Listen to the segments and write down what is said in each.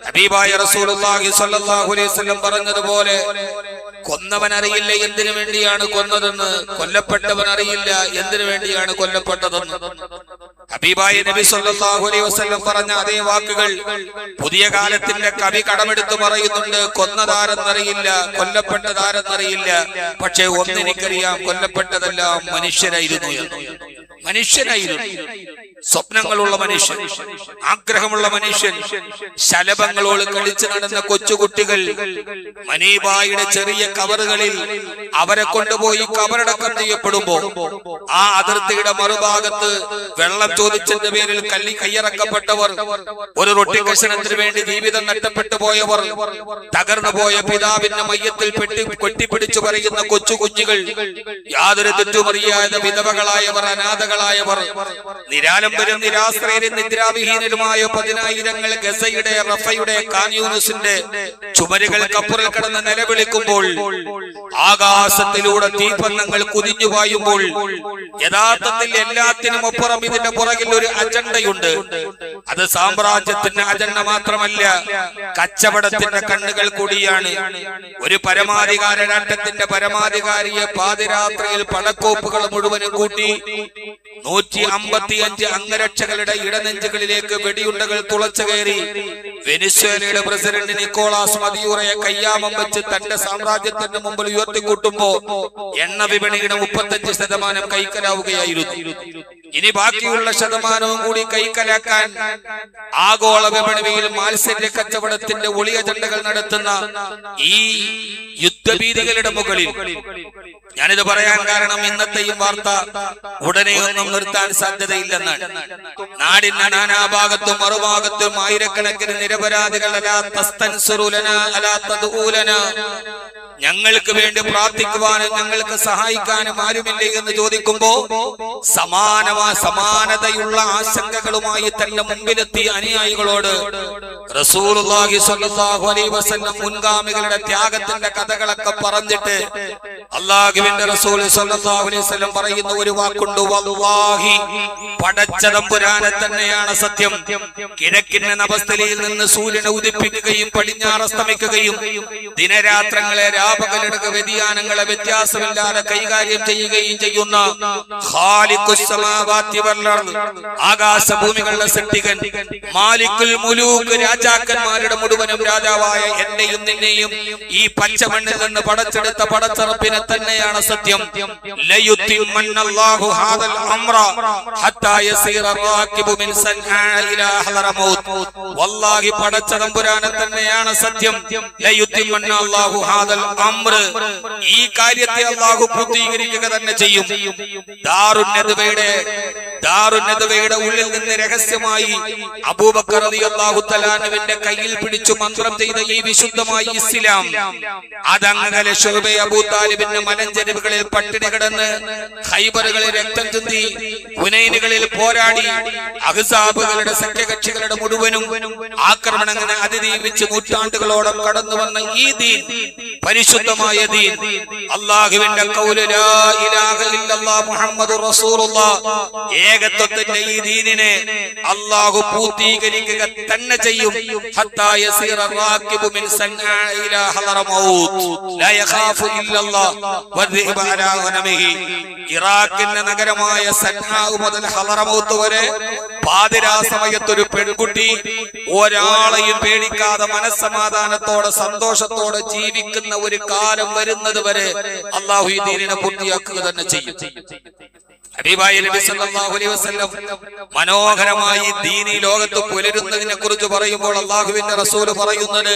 ഹബീബായ റസൂലുള്ളാഹി സ്വല്ലല്ലാഹു അലൈഹി വസല്ലം പറഞ്ഞതുപോലെ കൊന്നവൻ അറിയില്ല എന്തിനു വേണ്ടിയാണ് കൊന്നതെന്ന്, കൊല്ലപ്പെട്ടവൻ അറിയില്ല എന്തിനു വേണ്ടിയാണ് കൊല്ലപ്പെട്ടതെന്ന്. ഹബീബായ നബി സ്വല്ലല്ലാഹു അലൈഹി വസല്ലം പറഞ്ഞ അതേ വാക്കുകൾ പുതിയ കാലത്തിന്റെ കവി കടമെടുത്ത് പറയുന്നുണ്ട്. കൊന്നതാരെന്നറിയില്ല, കൊല്ലപ്പെട്ടതാരെന്നറിയില്ല, പക്ഷേ ഒന്നെനിക്കറിയാം, കൊല്ലപ്പെട്ടതെല്ലാം മനുഷ്യരായിരുന്നു എന്ന്. മനുഷ്യനായിരുന്നു, സ്വപ്നങ്ങളുള്ള മനുഷ്യൻ, ആഗ്രഹമുള്ള മനുഷ്യൻ, ശലഭങ്ങളോട് കളിച്ചു നടന്ന കൊച്ചുകുട്ടികൾ, മനീബായുടെ ചെറിയ കവറുകളിൽ അവരെ കൊണ്ടുപോയി കബറടക്കം ചെയ്യപ്പെടുമ്പോ ആ അതിർത്തിയുടെ മറുഭാഗത്ത് വെള്ളം ചോദിച്ചതിന്റെ പേരിൽ കയ്യിറക്കപ്പെട്ടവർ, ഒരു റൊട്ടി കഷണത്തിന് വേണ്ടി ജീവിതം നഷ്ടപ്പെട്ടു പോയവർ, തകർന്നു പോയ പിതാവിന്റെ മയ്യത്തിൽ കൊട്ടിപ്പിടിച്ചു പറയുന്ന കൊച്ചു കുഞ്ഞുകൾ, യാതൊരു തെറ്റുമറിയാതെ വിധവകളായവർ, അനാഥകളായവർ, നിരാലംബരും നിരാശ്രയരും നിദ്രാവിഹീനരുമായ 10,000 ഗസയുടെ, റഫയുടെ, കാൻയൂനിസിന്റെ ചുമരുകൾക്കപ്പുറം കടന്ന് നിലവിളിക്കുമ്പോൾ, ആകാശത്തിലൂടെ തീപ്പന്തങ്ങൾ കുതിഞ്ഞു പായുമ്പോൾ, യഥാർത്ഥത്തിൽ എല്ലാത്തിനും അപ്പുറം ഇതിന്റെ പുറകിൽ ഒരു അജണ്ടയുണ്ട്. അത് സാമ്രാജ്യത്തിന്റെ അജണ്ട മാത്രമല്ല, കച്ചവടത്തിന്റെ കണ്ണുകൾ കൂടിയാണ്. ഒരു പരമാധികാര രാഷ്ട്രത്തിന്റെ പരമാധികാരിയെ പാതിരാത്രിയിൽ പടക്കോപ്പുകൾ മുഴുവനും കൂട്ടി 155 അംഗരക്ഷകളുടെ ഇടനെഞ്ചുകളിലേക്ക് വെടിയുണ്ടകൾ തുളച്ചു കയറി വെനിസ്വേലയുടെ പ്രസിഡന്റ് നിക്കോളാസ് മദിയൂറയെ കയ്യാമം വെച്ച് തന്റെ സാമ്രാജ്യത്തിന്റെ മുമ്പിൽ ഉയർത്തിക്കൂട്ടുമ്പോ എണ്ണ വിപണിയുടെ 35% കൈക്കലാവുകയായിരുന്നു. ഇനി ബാക്കിയുള്ള ശതമാനവും കൂടി കൈക്കലാക്കാൻ ആഗോള വിപണിയിൽ മാത്സര്യ കച്ചവടത്തിന്റെ ഒളിയ അജണ്ടകൾ നടത്തുന്ന ഈ യുദ്ധഭീതികളുടെ മുകളിൽ, ഞാനിത് പറയാൻ കാരണം ഇന്നത്തെയും വാർത്ത ഉടനെ ഒന്നും നിർത്താൻ സാധ്യതയില്ലെന്നാണ്. നാടിന്റെ നാനാഭാഗത്തും മറുഭാഗത്തും ആയിരക്കണക്കിന് നിരപരാധികൾ ഞങ്ങൾക്ക് വേണ്ടി പ്രാർത്ഥിക്കുവാനും ഞങ്ങൾക്ക് സഹായിക്കാനും ആരുമില്ലേ എന്ന് ചോദിക്കുമ്പോ സമാനതയുള്ള ആശങ്കകളുമായി തന്റെ മുമ്പിലെത്തിയ അനുയായികളോട് റസൂലുള്ളാഹി സ്വല്ലല്ലാഹു അലൈഹി വസല്ലം മുൻഗാമികളുടെ ത്യാഗത്തിന്റെ കഥകളൊക്കെ പറഞ്ഞിട്ട് അല്ലാഹുവിന്റെ റസൂൽ സ്വല്ലല്ലാഹു അലൈഹി വസല്ലം പറയുന്ന ഒരു വാക്കുണ്ട്, വല്ലാഹി, പടച്ച തമ്പുരാനെ തന്നെയാണ് സത്യം. കിഴക്കിന്റെ നഭസ്ഥലിയിൽ നിന്ന് സൂര്യനെ ഉദിപ്പിക്കുകയും പടിഞ്ഞാറ് അസ്തമിക്കുകയും ദിനരാത്രങ്ങളെ രാപകലിടക വ്യതിയാനങ്ങളെ വ്യത്യാസമില്ലാതെ കൈകാര്യം ചെയ്യുകയും ചെയ്യുന്ന ഖാലിഖുസ് സമാവാതി വൽ അർദ്, ആകാശഭൂമികളുടെ സൃഷ്ടികൻ, മാലിക്കുൽ മുലൂക്ക്, രാജാക്കന്മാരുടെ മുഴുവനും രാജാവായ എന്നെയും നിന്നെയും ഈ പച്ചമണ്ണിൽ നിന്ന് പടച്ചെടുത്ത പടച്ചറപ്പിനെ തന്നെയാണ് സത്യം. ലയുത്തിമ്മന്നല്ലാഹു ഹാദൽ അംറ ഹത്താ യസീറ റാകിബു മിൻ സൻആ ഇലാ ഹളറമൗത്ത്. വല്ലാഹി, പടച്ച തമ്പുരാനെ തന്നെയാണ് സത്യം. ലയുത്തിമ്മന്നല്ലാഹു ഹാദൽ അംറ, ഈ കാര്യത്തെ അല്ലാഹു പൂർത്തീകരിക്കുക തന്നെ ചെയ്യും. ദാറുന്നദവയുടെ ഉള്ളിൽ നിന്ന് രഹസ്യമായി അബൂബക്കർ റളിയല്ലാഹു തആല അൻഹുവിന്റെ കയ്യിൽ പിടിച്ചു മന്ത്രം ചെയ്ത ഈ വിശുദ്ധമായ ഇസ്ലാം അതങ്ങനെ ശുഅബ അബൂ താലിബിന്റെ മലഞ്ചെരിവുകളിൽ പട്ടിണി കിടന്ന്, ഖൈബറുകളിൽ രക്തം ചിന്തി, ഹുനൈനുകളിൽ പോരാടി, അഹ്സാബുകളുടെ സഖ്യകക്ഷികളുടെ മുഴുവനും ആക്രമണങ്ങളെ അതിജീവിച്ച് നൂറ്റാണ്ടുകളോളം കടന്നു വന്ന ഈ ദീൻ, പരിശുദ്ധമായ ദീൻ, അല്ലാഹുവിന്റെ ഖൗല ലാ ഇലാഹ ഇല്ലല്ലാഹ് മുഹമ്മദുർ റസൂലുള്ളാഹ്, ഏകത്വത്തിന്റെ ഈ ദീനിനെ അല്ലാഹു പൂർത്തീകരിക്കുക തന്നെ ചെയ്യും. ഹത്താ യസീറ റാകിബു മിൻ സൻആ ഇലാ ഹളറമൗത്ത് ലാ യഖാഫു ഇല്ലല്ലാഹ് വദ്ദിബ അലാ ഗനമിഹി. ഇറാഖിന്റെ നഗരമായ സൻആ മുതൽ ഹളറമൗത്ത് വരെ പാതിരാ സമയത്ത് ഒരു പെൺകുട്ടി ഒരാളെയും പേടിക്കാതെ മനസ്സമാധാനത്തോടെ സന്തോഷത്തോടെ ജീവിക്കുന്ന ഒരു കാലം വരുന്നത് വരെ അല്ലാഹു ഈ ദീനിനെ പൂർത്തിയാക്കുക തന്നെ ചെയ്യും. ഹബീബായ നബി സല്ലല്ലാഹു അലൈഹി വസല്ലം മനോഹരമായി ദീനി ലോകത്ത് പുലരുന്നതിനെ കുറിച്ച് പറയുമ്പോൾ അല്ലാഹുവിന്റെ റസൂൽ പറയുന്നത്,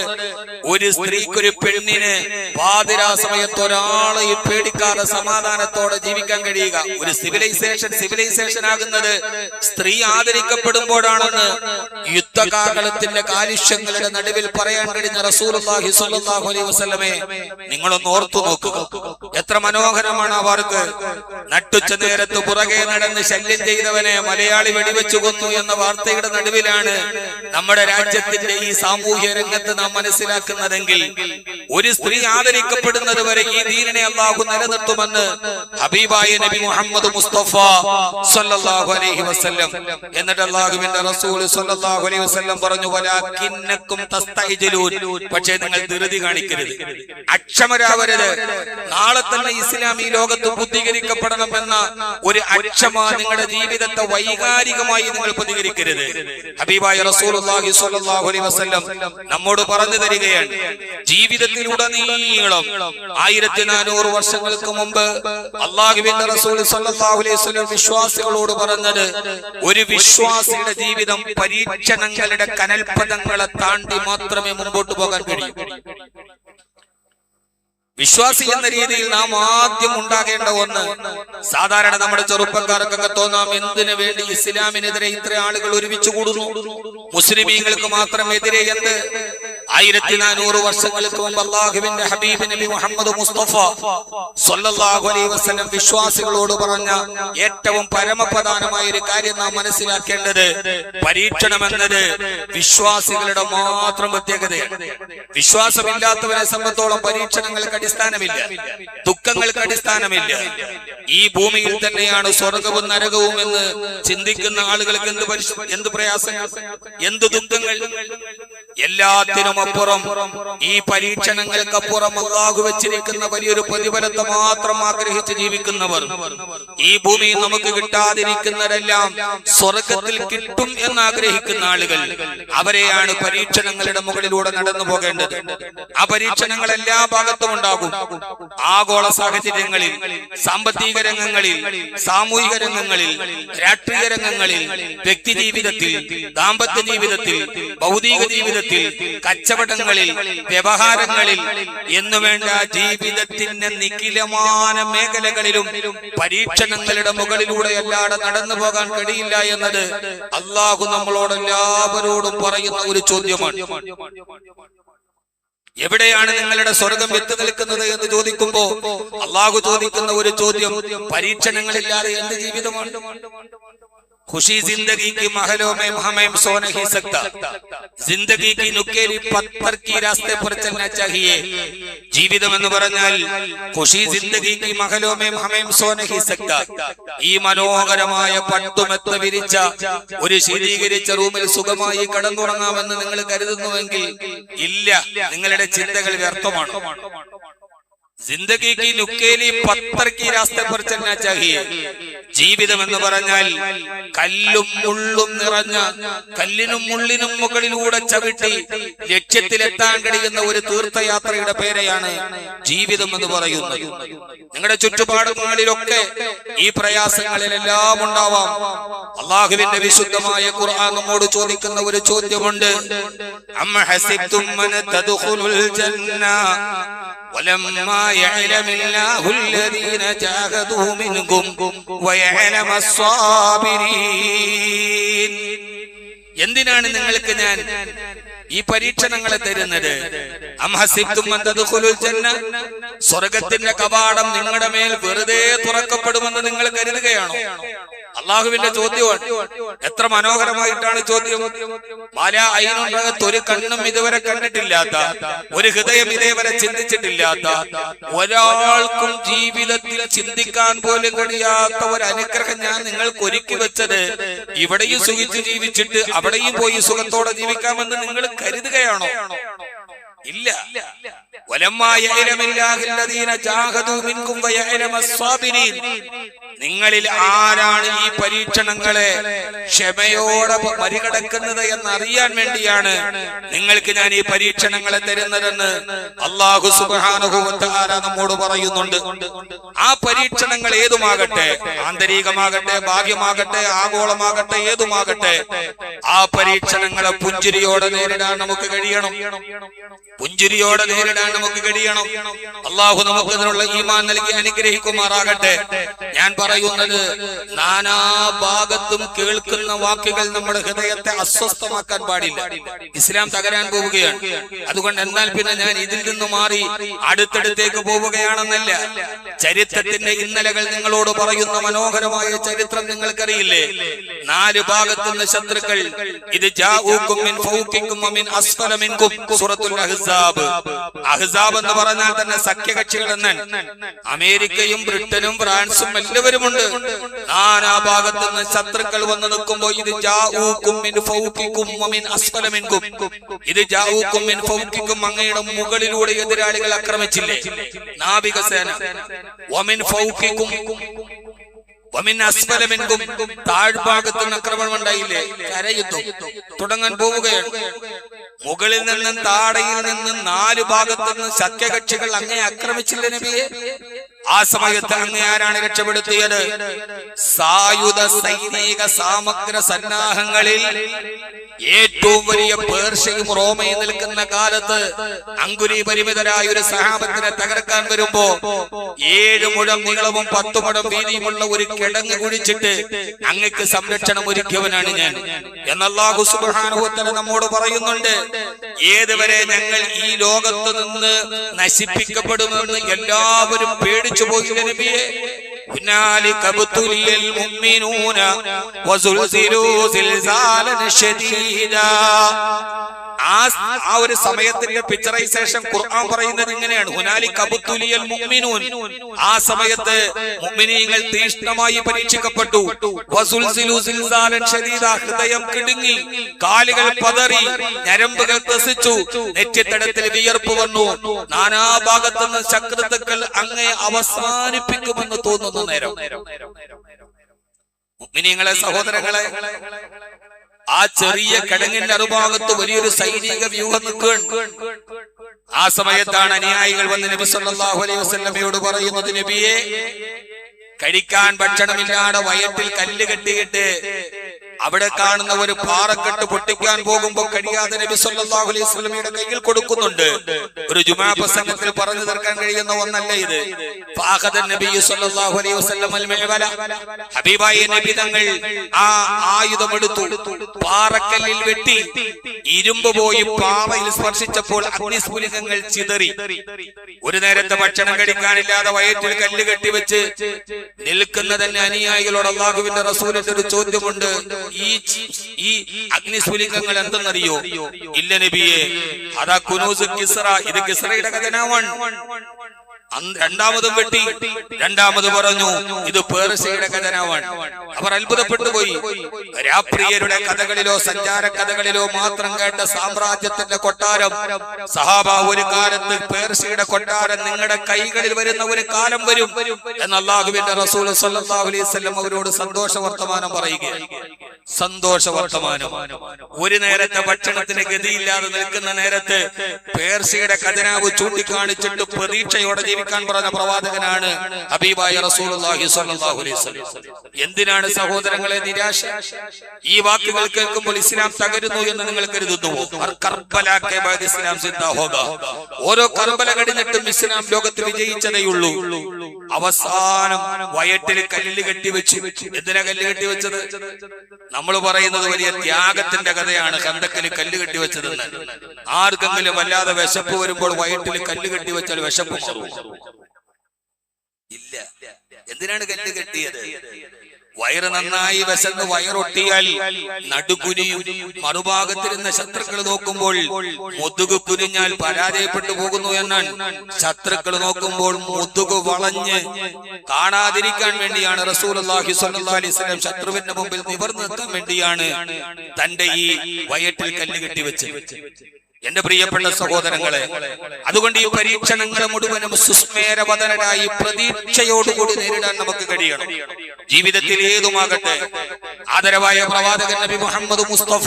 ഒരു സ്ത്രീക്ക്, ഒരു പെണ്ണിന് പാതിരാ സമയത്ത് ഒരാളെ പേടിക്കാതെ സമാധാനത്തോടെ ജീവിക്കാൻ കഴിയുക. ഒരു സിവിലൈസേഷൻ ആകുന്നത് സ്ത്രീ ആദരിക്കപ്പെടുമ്പോഴാണെന്ന് യുദ്ധകാലത്തിന്റെ കാലുഷ്യങ്ങളുടെ നടുവിൽ പറയാൻ കഴിഞ്ഞ റസൂലുള്ളാഹി സ്വല്ലല്ലാഹു അലൈഹി വസല്ലമേ, നിങ്ങളൊന്ന് ഓർത്തു നോക്കുക. എത്ര മനോഹരമാണ് ആ വാക്ക്. നട്ടുച്ച നേരത്ത് പുറകെ നടന്ന് ശല്യം ചെയ്തവനെ മലയാളി വെടിവെച്ചു കൊന്നു എന്ന വാർത്തയുടെ നടുവിലാണ് നമ്മുടെ രാജ്യത്തിന്റെ ഈ സാമൂഹ്യ രംഗത്ത് നാം മനസ്സിലാക്കുന്ന നിലനിർത്തുന്നതെങ്കിൽ, ഒരു സ്ത്രീ ആദരിക്കപ്പെടുന്നത് വരെ ഈ ദീനിനെ അല്ലാഹു നിലനിർത്തുമെന്ന് ഹബീബായ നബി മുഹമ്മദ് മുസ്തഫ സ്വല്ലല്ലാഹു അലൈഹി വസല്ലം. എന്നിട്ട് അല്ലാഹുവിന്റെ റസൂൽ സ്വല്ലല്ലാഹു അലൈഹി വസല്ലം പറഞ്ഞു, വലാകിന്നകും തസ്തഅജിലൂൻ, പക്ഷേ നിങ്ങൾ ധൃതി കാണിക്കരുത്, അക്ഷമരാവരുത്. നാളെ തന്നെ ഇസ്ലാം ഈ ലോകത്ത് ബുദ്ധീകരിക്കപ്പെടണമെന്ന ഒരു അക്ഷമ നിങ്ങളുടെ ജീവിതത്തെ വൈകാരികമായി നിങ്ങൾ പ്രതികരിക്കരുത്. ഹബീബായ റസൂലുള്ളാഹി സ്വല്ലല്ലാഹു അലൈഹി വസല്ലം നമ്മോട് പറഞ്ഞു തരികയാണ്, ജീവിതത്തിലുടനീളം 1400 വർഷങ്ങൾക്ക് മുമ്പ് അല്ലാഹുവിന്റെ റസൂൽ സ്വല്ലല്ലാഹു അലൈഹി വസല്ലം വിശ്വാസികളോട് പറഞ്ഞത്, ഒരു വിശ്വാസിയുടെ ജീവിതം പരീക്ഷണങ്ങളുടെ കനൽപദങ്ങളെ താണ്ടി മാത്രമേ മുമ്പോട്ട് പോകാൻ കഴിയൂ. വിശ്വാസി എന്ന രീതിയിൽ നാം ആദ്യം ഉണ്ടാകേണ്ട ഒന്ന്, സാധാരണ നമ്മുടെ ചെറുപ്പക്കാർക്കൊക്കെ തോന്നാം, എന്തിനു വേണ്ടി ഇസ്ലാമിനെതിരെ ഇത്ര ആളുകൾ ഒരുമിച്ച് കൂടുന്നു, മുസ്ലിമീങ്ങൾക്ക് മാത്രം എതിരെ എന്ത്? 1400 വർഷങ്ങൾക്ക് മുമ്പ് അല്ലാഹുവിന്റെ ഹബീബ് നബി മുഹമ്മദ് മുസ്തഫ സ്വല്ലല്ലാഹു അലൈഹി വസല്ലം വിശ്വാസികളോട് പറഞ്ഞ ഏറ്റവും പരമപ്രധാനമായ ഒരു കാര്യം നാം മനസ്സിലാക്കേണ്ടത്, പരീക്ഷണം എന്നത് വിശ്വാസികളുടെ മാത്രം പ്രത്യേകതയാണ്. വിശ്വാസമില്ലാത്തവരെ സംബന്ധിച്ചോളം പരീക്ഷണങ്ങൾക്ക് അടിസ്ഥാനമില്ല, ദുഃഖങ്ങൾക്ക് അടിസ്ഥാനമില്ല. ഈ ഭൂമിയിൽ തന്നെയാണ് സ്വർഗവും നരകവും എന്ന് ചിന്തിക്കുന്ന ആളുകൾക്ക് എന്ത് പ്രയാസങ്ങൾ, എന്ത് ദുഃഖങ്ങൾ. എല്ലാത്തിനും അപ്പുറം, ഈ പരീക്ഷണങ്ങൾക്കപ്പുറം അല്ലാഹു വെച്ചിരിക്കുന്ന വലിയൊരു പ്രതിഫലത്തെ മാത്രം ആഗ്രഹിച്ച് ജീവിക്കുന്നവർ, ഈ ഭൂമിയിൽ നമുക്ക് കിട്ടാതിരിക്കുന്നതെല്ലാം സ്വർഗത്തിൽ കിട്ടും എന്ന് ആഗ്രഹിക്കുന്ന ആളുകൾ, അവരെയാണ് പരീക്ഷണങ്ങളുടെ മുകളിലൂടെ നടന്നു പോകേണ്ടത്. ആ പരീക്ഷണങ്ങൾ എല്ലാ ഭാഗത്തും ഉണ്ടാകും. ആഗോള സാഹചര്യങ്ങളിൽ, സാമ്പത്തിക രംഗങ്ങളിൽ, സാമൂഹിക രംഗങ്ങളിൽ, രാഷ്ട്രീയ രംഗങ്ങളിൽ, വ്യക്തി ജീവിതത്തിൽ, ദാമ്പത്യ ജീവിതത്തിൽ, ഭൗതിക ജീവിതത്തിൽ, കച്ചവടങ്ങളിൽ, വ്യവഹാരങ്ങളിൽ എന്നുവേണ്ട ജീവിതത്തിന്റെ നിഖിലമായ മേഖലകളിലും പരീക്ഷണങ്ങളുടെ മുകളിലൂടെ അല്ലാതെ നടന്നു പോകാൻ കഴിയില്ല എന്നത് അല്ലാഹു നമ്മളോട് എല്ലാവരോടും പറയുന്ന ഒരു ചോദ്യമാണ്. എവിടെയാണ് നിങ്ങളുടെ സ്വർഗം എത്തി നിൽക്കുന്നത് എന്ന് ചോദിക്കുമ്പോ അല്ലാഹു ചോദിക്കുന്ന ഒരു ചോദ്യം, പരീക്ഷണങ്ങളില്ലാതെ എന്ത് ജീവിതമാണ്? खुशी जिंदगी की महलों में हमें सो नहीं सकता, जिंदगी की नुकेली पत्थर की रास्ते पर चलना चाहिए. ജീവിതം എന്ന് പറഞ്ഞാൽ ഖുശി ജിന്ദഗി की महलों में हमें सो नहीं सकता. ഈ മനോഹരമായ പട്ടുമെത്ത വിരിച്ച ഒരു ശീതീകരിച്ച റൂമിൽ സുഖമായി കിടന്നുറങ്ങാമെന്ന് നിങ്ങൾ കരുതുന്നുവെങ്കിൽ ഇല്ല, നിങ്ങളുടെ ചിന്തകൾ വ്യർത്ഥമാണ്. जिंदगी की नुकेली पत्थर की रास्ते पर चलना चाहिए. ജീവിതം എന്ന് പറഞ്ഞാൽ കല്ലും മുള്ളും നിറഞ്ഞ, കല്ലിനും മുള്ളിനും മുകളിലൂടെ ചവിട്ടി ലക്ഷ്യത്തിലെത്താൻ കഴിയുന്ന ഒരു തീർത്ഥയാത്രയുടെ പേരെയാണ് ജീവിതം എന്ന് പറയുന്നത്. നിങ്ങളുടെ ചുറ്റുപാടുകളിലൊക്കെ ഈ പ്രയാസങ്ങളിലെല്ലാം ഉണ്ടാവാം. അല്ലാഹുവിന്റെ വിശുദ്ധമായ ഖുർആൻ നമ്മോട് ചോദിക്കുന്ന ഒരു ചോദ്യമുണ്ട്, അം ഹസിബ്തും മൻ തദ്ഖുലുൽ ജന്ന വലമ്മാ യഅലമില്ലാഹു الذين جاهدوا منكم ويعلم الصابرين. എന്തിനാണ് നിങ്ങൾക്ക് ഞാൻ ഈ പരീക്ഷണങ്ങളെ തരുന്നത്? അം ഹസിബ്തും അൻ തദ്ഖുലുൽ ജന്ന, സ്വർഗ്ഗത്തിന്റെ കവാടം നിങ്ങളുടെ മേൽ വെറുതെ തുറക്കപ്പെടുമെന്ന് നിങ്ങൾ കരുതുകയാണോ? അള്ളാഹുവിന്റെ ചോദ്യമാണ്. എത്ര മനോഹരമായിട്ടാണ് ചോദ്യം. പല അയിനുണ്ടകത്ത് ഒരു കണ്ണും ഇതുവരെ കണ്ടിട്ടില്ലാത്ത, ഒരു ഹൃദയം ഇതേവരെ ചിന്തിച്ചിട്ടില്ലാത്ത, ഒരാൾക്കും ജീവിതത്തിൽ ചിന്തിക്കാൻ പോലും കഴിയാത്ത ഒരു അനുഗ്രഹം ഞാൻ നിങ്ങൾക്ക് ഒരുക്കി വെച്ചത്, ഇവിടെയും സുഖിച്ച് ജീവിച്ചിട്ട് അവിടെയും പോയി സുഖത്തോടെ ജീവിക്കാമെന്ന് നിങ്ങൾ കരുതുകയാണോ? ഇല്ല. നിങ്ങളിൽ ആരാണ് ഈ പരീക്ഷണങ്ങളെ ക്ഷമയോടെ മറികടക്കുന്നത് എന്നറിയാൻ വേണ്ടിയാണ് നിങ്ങൾക്ക് ഞാൻ ഈ പരീക്ഷണങ്ങളെ തരുന്നതെന്ന് അല്ലാഹു സുബ്ഹാനഹു വ തആല നമ്മോട് പറയുന്നുണ്ട്. ആ പരീക്ഷണങ്ങൾ ഏതുമാകട്ടെ, ആന്തരികമാകട്ടെ, ബാഹ്യമാകട്ടെ, ആഗോളമാകട്ടെ, ഏതുമാകട്ടെ, ആ പരീക്ഷണങ്ങളെ പുഞ്ചിരിയോടെ നേരിടാൻ നമുക്ക് കഴിയണം. പുഞ്ചിരിയോടെ നേരിടാൻ നമുക്ക് കഴിയണം. അല്ലാഹു നമുക്ക് അതിനുള്ള ഈമാൻ നൽകി അനുഗ്രഹിക്കുമാറാകട്ടെ. ഞാൻ പറയുന്നത് നാനാഭാഗത്തും കേൾക്കുന്ന വാക്കുകൾ നമ്മുടെ ഹൃദയത്തെ അസ്വസ്ഥമാക്കാൻ പാടില്ല. ഇസ്ലാം തകരാൻ പോവുകയാണ്. അതുകൊണ്ട് എന്നാൽ പിന്നെ ഞാൻ ഇതിൽ നിന്ന് മാറി അടുത്തടുത്തേക്ക് പോവുകയാണെന്നല്ല. ചരിത്രത്തിന്റെ ഇന്നലകൾ നിങ്ങളോട് പറയുന്ന മനോഹരമായ ചരിത്രം നിങ്ങൾക്കറിയില്ലേ? 4 ഭാഗത്തുനിന്ന് ശത്രുക്കൾ. ഇത് ജാഊകും മിൻ ഫൗകികും വമിൻ അസ്ഫല മിൻകും. സൂറത്തുൽ അഹ്സാബ്. അഹ്സാബ് എന്ന് പറഞ്ഞാൽ തന്നെ സഖ്യകക്ഷികൾ എന്നാണ്. അമേരിക്കയും ബ്രിട്ടനും ഫ്രാൻസും എല്ലാവരുമുണ്ട്. നാനാഭാഗത്തുനിന്ന് ശത്രുക്കൾ വന്ന് നിൽക്കുമ്പോൾ ഇത് ജാഊകും മിൻ ഫൗകികും വമിൻ അസ്ഫല മിൻകും. ഇത് ജാഊകും മിൻ ഫൗകികും, അങ്ങയുടെ മുകളിലൂടെ എതിരാളികൾ ആക്രമിച്ചില്ലേ നാവികസേന. വമിൻ ഫൗകികും വമിൻ അസ്ഫല മിൻകും, താഴ്ഭാഗത്ത് നിന്ന് ആക്രമണം ഉണ്ടായില്ലേ? കരയുദ്ധം തുടങ്ങാൻ പോവുകയാണ്. മുകളിൽ നിന്നും താഴയിൽ നിന്നും 4 ഭാഗത്തു നിന്ന് സഖ്യകക്ഷികൾ അങ്ങേ ആക്രമിച്ചില്ല നബിയെ. ആ സമയത്ത് അങ്ങേ ആരാണ് രക്ഷപ്പെടുത്തിയത്? സായുധ സൈനിക സമഗ്ര സന്നാഹങ്ങളിൽ ഏറ്റവും വലിയ പേർഷ്യയും റോമയും നിൽക്കുന്ന കാലത്ത് അങ്കുലി പരിമിതരായ ഒരു സഹാബത്തിനെ തകർക്കാൻ വരുമ്പോ 7 മുഴം നീളവും 10 മുഴം വീതിയുമുള്ള ഒരു കിടങ്ങ് കുഴിച്ചിട്ട് അങ്ങക്ക് സംരക്ഷണം ഒരുക്കിയവനാണ് ഞാൻ എന്ന് അല്ലാഹു സുബ്ഹാനഹു വ തആല നമ്മോട് പറയുന്നുണ്ട്. ഏതുവരെ ഞങ്ങൾ ഈ ലോകത്ത് നിന്ന് നശിപ്പിക്കപ്പെടുമെന്ന് എല്ലാവരും പേടിച്ചു പോയില്ല നബിയെ. هنالك ابتلي المؤمنون وزلزلوا زلزالا شديدا. ആ ഒരു സമയത്തിന്റെ പിക്ചറൈസേഷൻ ഖുർആൻ പറയുന്നത് ഇങ്ങനെയാണ്: ഹുനാലിക അബ്തുലിയൽ മുഅ്മിനൂൻ. ആ സമയത്ത് മുഅ്മിനീങ്ങൾ തീഷ്ണമായി പരീക്ഷിക്കപ്പെട്ടു. വസുൽസിലു സിൽസാലൻ ശദീദ, ഹൃദയം കിടുങ്ങി, കാലുകൾ പതറി, ഞരമ്പുകൾ ത്രസിച്ചു, നെറ്റിത്തടത്തിൽ വിയർപ്പ് വന്നു. നാനാഭാഗത്തുനിന്ന് ശത്രുക്കൾ അങ്ങേ അവസാനിപ്പിക്കുമെന്ന് തോന്നുന്ന നേരം മുഅ്മിനീങ്ങളെ, സഹോദരങ്ങളെ, ആ ചെറിയ കിടങ്ങിന്റെ അറുഭാഗത്ത് വലിയൊരു സൈനിക വ്യൂഹം നിൽക്കുകയാണ്. ആ സമയത്താണ് അനുയായികൾ വന്ന് നബി സല്ലല്ലാഹു അലൈഹി വസല്ലമയോട് പറയുന്നത്: നബിയെ, കഴിക്കാൻ ഭക്ഷണമില്ലാതെ വയറ്റിൽ കല്ല് കെട്ടിയിട്ട് അവിടെ കാണുന്ന ഒരു പാറക്കെട്ട് പൊട്ടിക്കാൻ പോകുമ്പോ കഴിയാതെ നബി സല്ലല്ലാഹു അലൈഹി വസല്ലമയുടെ കയ്യിൽ കൊടുക്കുന്നുണ്ട്. ഒരു ജുമാ പ്രസംഗത്തിൽ പറഞ്ഞു തീർക്കാൻ കഴിയുന്ന ഒന്നല്ല ഇത്. ഫഅഖദ നബി സല്ലല്ലാഹു അലൈഹി വസല്ലം അൽ മിഅ്വല, ഹബീബായ നബി തങ്ങൾ ആ ആയുധം എടുത്തു, പാറക്കല്ലിൽ വെട്ടി, ഇരുമ്പ് പോയി പാറയിൽ സ്പർശിച്ചപ്പോൾ അഗ്നിസ്ഫുലിംഗങ്ങൾ ചിതറി. ഒരു നേരത്തെ ഭക്ഷണം കഴിക്കാനില്ലാതെ വയറ്റിൽ കല്ല് കെട്ടിവെച്ച് നിൽക്കുന്ന തന്നെ അനുയായികളോട് അല്ലാഹുവിന്റെ റസൂലിന്റെ ഒരു ചോദ്യമുണ്ട്: ഈ അഗ്നിസ്ഫുലിംഗങ്ങൾ എന്തെന്നറിയോ? ഇല്ല നബിയെ. അതാ കുനൂസ് കിസ്റ, ഇത് കിസ്റയുടെ ഖജനാവാണ്. രണ്ടാമതും വെട്ടി, രണ്ടാമത് പറഞ്ഞു ഇത് പേർഷ്യയുടെ ഖജനാവാണ്. അവർ അത്ഭുതപ്പെട്ടു പോയി. രാപ്രിയരുടെ കഥകളിലോ സഞ്ചാര കഥകളിലോ മാത്രം കേട്ട സാമ്രാജ്യത്തിന്റെ കൊട്ടാരം, സഹാബ, ഒരു കാലത്ത് പേർഷ്യയുടെ കൊട്ടാരം നിങ്ങളുടെ കൈകളിൽ വരുന്ന ഒരു കാലം വരും എന്ന് അല്ലാഹുവിന്റെ റസൂൽ സല്ലല്ലാഹു അലൈഹി വസല്ലം അവരോട് സന്തോഷ വർത്തമാനം പറയുകയാണ്. സന്തോഷ വർത്തമാനം. ഒരു നേരത്തെ ഭക്ഷണത്തിന് ഗതിയില്ലാതെ നിൽക്കുന്ന നേരത്ത് പേർഷ്യയുടെ ഖജനാവ് ചൂണ്ടിക്കാണിച്ചിട്ട് പ്രതീക്ഷയോടെ ജീവിക്കാൻ പറഞ്ഞ പ്രവാചകനാണ് ഹബീബായ റസൂലുള്ളാഹി സ്വല്ലല്ലാഹു അലൈഹി വസല്ലം. എന്തിനാണ് സഹോദരങ്ങളെ നിരാശ? ഈ വാക്കുകൾ കേൾക്കുമ്പോൾ ഇസ്ലാം തകരുന്നു എന്ന് നിങ്ങൾ കരുതുന്നുവോ? ഇസ്ലാം സിദ്ധാ ഹോഗാ. ഓരോ കർബല കഴിഞ്ഞിട്ടും ഇസ്ലാം ലോകത്ത് വിജയിച്ചതേയുള്ളൂ. അവസാനം വയറ്റിൽ കല്ല് കെട്ടിവെച്ചു. എന്തിനാ കല്ല് കെട്ടിവെച്ചത്? നമ്മൾ പറയുന്നത് വലിയ ത്യാഗത്തിന്റെ കഥയാണ് ഖന്തക്കിൽ കല്ല് കെട്ടിവെച്ചതെന്ന്. ആർക്കെങ്കിലും വല്ലാതെ വിശപ്പ് വരുമ്പോൾ വയറ്റിൽ കല്ല് കെട്ടിവെച്ചാൽ വിശപ്പ് മാറും? ഇല്ല. എന്തിനാണ് കല്ല് കെട്ടിയത്? വയറ് നന്നായി വിശന്ന് വയറൊട്ടിയാൽ നടുകുനിയും. മറുഭാഗത്തിരുന്ന ശത്രുക്കൾ നോക്കുമ്പോൾ മുതുക് കുനിഞ്ഞാൽ പരാജയപ്പെട്ടു പോകുന്നു എന്നാണ്. ശത്രുക്കൾ നോക്കുമ്പോൾ മുതുക് വളഞ്ഞ് കാണാതിരിക്കാൻ വേണ്ടിയാണ് റസൂലുള്ളാഹി സ്വല്ലല്ലാഹു അലൈഹി വസല്ലം ശത്രുവിന്റെ മുമ്പിൽ നിവർന്നു നിൽക്കാൻ വേണ്ടിയാണ് തന്റെ ഈ വയറ്റിൽ കല്ല് കെട്ടിവെച്ചത്. എന്റെ പ്രിയപ്പെട്ട സഹോദരങ്ങളെ, അതുകൊണ്ട് ഈ പരീക്ഷണങ്ങൾ മുഴുവനും സുസ്മേരവദനരായി പ്രതീക്ഷയോടുകൂടി നേരിടാൻ നമുക്ക് കഴിയണം. ജീവിതത്തിൽ ഏതുമാകട്ടെ, ആദരവായ പ്രവാചകൻ നബി മുഹമ്മദ് മുസ്തഫ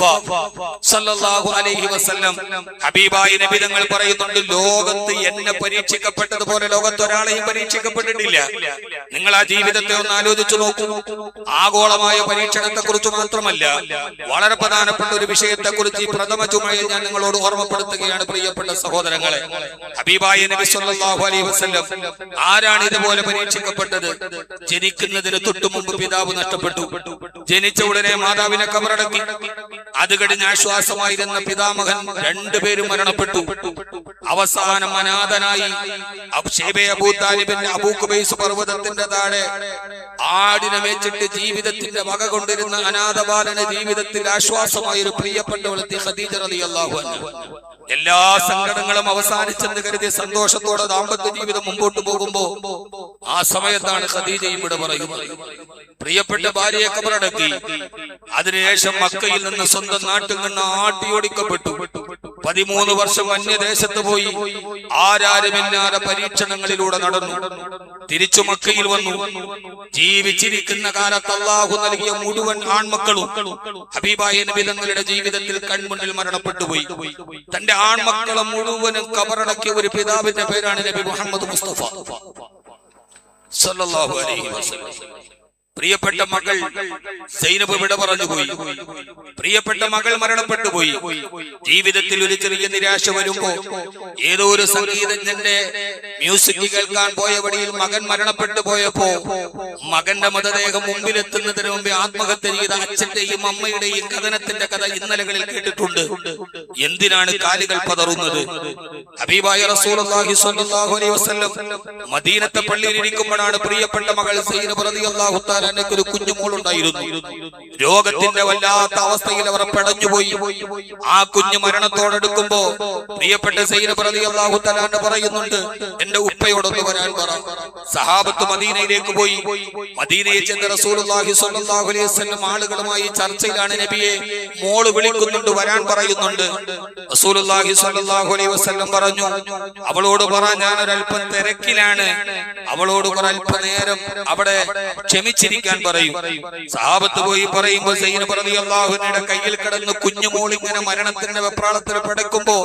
സല്ലല്ലാഹു അലൈഹി വസല്ലം ഹബീബായ നബി തങ്ങൾ പറയുന്നുണ്ട്: ലോകത്ത് എന്നെ പരീക്ഷിക്കപ്പെട്ടതുപോലെ ലോകത്ത് ഒരാളെയും പരീക്ഷിക്കപ്പെട്ടിട്ടില്ല. നിങ്ങൾ ആ ജീവിതത്തെ ഒന്ന് ആലോചിച്ചു നോക്കൂ. ആഗോളമായ പരീക്ഷണത്തെ കുറിച്ച് മാത്രമല്ല, വളരെ പ്രധാനപ്പെട്ട ഒരു വിഷയത്തെ കുറിച്ച് ഈ പ്രഥമ ജുമയിൽ ഞാൻ നിങ്ങളോട് ഓർമ്മ ഓർമ്മപ്പെടുത്തുകയാണ് പ്രിയപ്പെട്ട സഹോദരങ്ങളെ. ഹബീബായ നബി സല്ലല്ലാഹു അലൈഹി വസല്ലം ആരാണ് ഇതുപോലെ പരീക്ഷിക്കപ്പെട്ടത്? ജനിക്കുന്നതിന് തൊട്ടു മുമ്പ് പിതാവ് നഷ്ടപ്പെട്ടു. ജനിച്ച ഉടനെ മാതാവിനെ കബറടക്കി. അത് കഴിഞ്ഞ് ആശ്വാസമായിരുന്ന പിതാമഹൻ രണ്ടുപേരും മരണപ്പെട്ടു. അവസാനം അനാഥനായി അബൂ താലിബിന്റെ അബൂ ഖുബൈസ് പർവ്വതത്തിന്റെ താഴെ ആടിനെ മേച്ചിട്ട് ജീവിതത്തിന്റെ വക കൊണ്ടിരുന്ന അനാഥബാലന് ജീവിതത്തിൽ ആശ്വാസമായ ഒരു പ്രിയപ്പെട്ടവളെത്തി ഖദീജ റളിയല്ലാഹു അൻഹ. എല്ലാ സങ്കടങ്ങളും അവസാനിച്ചെന്ന് കരുതി സന്തോഷത്തോടെ ദാമ്പത്യ ജീവിതം മുമ്പോട്ട് പോകുമ്പോ ആ സമയത്താണ് ഖദീജ ഇവിടെ പറയുന്നത്, പ്രിയപ്പെട്ട ഭാര്യയെ കബറടക്കി. അതിനുശേഷം മക്കയിൽ നിന്ന് സ്വന്തം നാട്ടിൽ നിന്ന് ആട്ടിയോടിക്കപ്പെട്ടു. 13 വർഷം അന്യദേശത്ത് പോയി ആരാരുമില്ലാതെ പരീക്ഷണങ്ങളിലൂടെ നടന്നു. തിരിച്ചു മക്കയിൽ വന്നു. ജീവിച്ചിരിക്കുന്ന കാലത്ത് അല്ലാഹു നൽകിയ മുഴുവൻ ആൺമക്കളും ഹബീബായ നബി തങ്ങളുടെ ജീവിതത്തിൽ കൺമുന്നിൽ മരണപ്പെട്ടു പോയി. തന്റെ ആൺമക്കളെ മുഴുവനും കബറടക്കിയ ഒരു പിതാവിന്റെ പേരാണ് നബി മുഹമ്മദ് മുസ്തഫ സല്ലല്ലാഹു അലൈഹി വസല്ലം. പ്രിയപ്പെട്ട മകൾ സൈനബ് വിട പറഞ്ഞുപോയി. പ്രിയപ്പെട്ട മകൾ മരണപ്പെട്ടു പോയി. ജീവിതത്തിൽ ഒരു ചെറിയ നിരാശ വരുമ്പോ ഏതോ ഒരു സംഗീതജ്ഞന്റെ മ്യൂസിക് കേൾക്കാൻ പോയ വഴിയിൽ മകൻ മരണപ്പെട്ടു പോയപ്പോ മകന്റെ മൃതദേഹം മുമ്പിലെത്തുന്നതിന് മുമ്പ് ആത്മഹത്യ ചെയ്ത അച്ഛന്റെയും അമ്മയുടെയും കഥനത്തിന്റെ കഥ ഇന്നലകളിൽ കേട്ടിട്ടുണ്ട്. എന്തിനാണ് കാലുകൾ പതറുന്നത്? ഹബീബായ റസൂലുള്ളാഹി സ്വല്ലല്ലാഹു അലൈഹി വസല്ലം മദീനത്തെ പള്ളിയിൽ ഇരിക്കുമ്പോഴാണ് പ്രിയപ്പെട്ട മകൾ സൈനബ് റളിയല്ലാഹു തആല ഒരു കുഞ്ഞുമോളുണ്ടായിരുന്നു. രോഗത്തിന്റെ വല്ലാത്ത അവസ്ഥയിൽ അവർ പെടഞ്ഞുപോയി. ആ കുഞ്ഞു മരണത്തോടെടുക്കുമ്പോ പ്രിയപ്പെട്ട സൈനബ് റളിയല്ലാഹു തആല പറയുന്നുണ്ട്, എന്റെ ഉപ്പയോടൊന്ന് വരാൻ പറ. സഹാബത്ത് മദീനയിലേക്ക് പോയി. മദീനയിൽ ചെന്ന റസൂലുള്ളാഹി സ്വല്ലല്ലാഹു അലൈഹി വസല്ലം ആളുകളുമായി ചർച്ചയിലാണ്. നബിയെ മോള് വിളിക്കുന്നുണ്ട്, വരാൻ പറയുന്നുണ്ട്. റസൂലുള്ളാഹി സ്വല്ലല്ലാഹു അലൈഹി വസല്ലം പറഞ്ഞു, അവളോട് പറ ഞാൻ ഒരല്പം തിരക്കിലാണ്, അവളോട് ഒരല്പനേരം അവിടെ ക്ഷമിച്ചിരിക്കാൻ പറയും. സഹാബത്ത് പോയി പറയുമ്പോൾ സൈനബ് റളിയല്ലാഹു അൻഹയുടെ കയ്യിൽ കിടന്ന് കുഞ്ഞുമോൾ ഇങ്ങനെ മരണത്തിന്റെ വെപ്രാളത്തിൽ പിടക്കുമ്പോ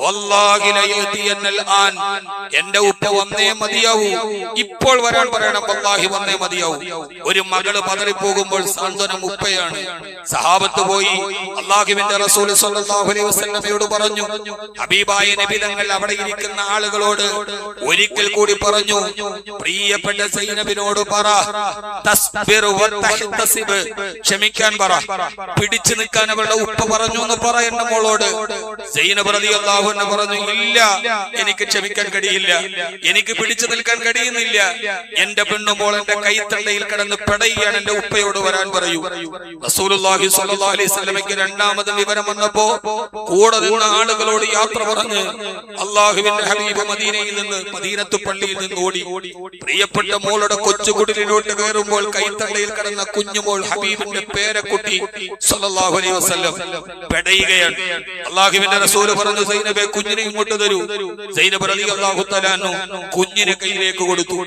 വല്ലാഹി ലയതിയന്നൽ ആൻ, എന്റെ ഉപ്പ വന്നേ മതിയാവൂ, ഇപ്പോൾ വരാൻ പറയണം, വല്ലാഹി വന്നേ മതിയാവൂ. ഒരു മകള് പതറിപ്പോകുമ്പോൾ സാന്ത്വനം ഉപ്പയാണ്. സഹാബത്ത് പോയി അല്ലാഹുവിന്റെ റസൂൽ സ്വല്ലല്ലാഹു അലൈഹി വസല്ലമയോട് പറഞ്ഞു. ഹബീബായ നബി തങ്ങൾ അവിടെ ഇരിക്കുന്ന ആളുകളോട് ഒരിക്കൽ കൂടി പറഞ്ഞു, പ്രിയപ്പെട്ട സൈനബിനോട് പറ ക്ഷമിക്കാൻ പറ, പിടിച്ചു നിൽക്കാൻ അവളുടെ ഉപ്പ പറഞ്ഞു എന്ന് പറ എന്റെ മോളോട്. സൈനബ് റളിയല്ലാഹു അൻഹ പറഞ്ഞു, ഇല്ല, എനിക്ക് ക്ഷമിക്കാൻ കഴിയില്ല, എനിക്ക് പിടിച്ചു നിൽക്കാൻ കഴിയുന്നില്ല. എന്റെ പെണ്ണുമോൾ എന്റെ കൈത്തണ്ടയിൽ കിടന്ന് പെടയാണ്, എന്റെ ഉപ്പയോട് വരാൻ പറയൂ. റസൂലുള്ളാഹി സ്വല്ലല്ലാഹു അലൈഹി വസല്ലമയ്ക്ക് രണ്ടാമത് വിവരം വന്നപ്പോ കൂടെ നിന്ന ആളുകളോട് യാത്ര പറഞ്ഞ് അല്ലാഹുവിന്റെ ഹബീബ് മദീനയിൽ നിന്ന് മദീനത്തു പള്ളിയിൽ നിന്ന് ഓടി. പ്രിയപ്പെട്ട മോളുടെ കൊച്ചുകുടിലോട്ട് കയറുമ്പോൾ കൈത്തണ്ടയിൽ കിടന്ന കുഞ്ഞുമോൾ ഹബീബിന്റെ പേരക്കുട്ടി സ്വല്ലല്ലാഹു അലൈഹി വസല്ലം പെടയുകയാണ്. അല്ലാഹുവിന്റെ റസൂൽ പറഞ്ഞു, സൈനബേ കുഞ്ഞിനെ ഇങ്ങോട്ട് തരൂ. സൈനബ് റളിയല്ലാഹു തആല കുഞ്ഞിനെ കയ്യിലേക്ക് കൊടുത്തു.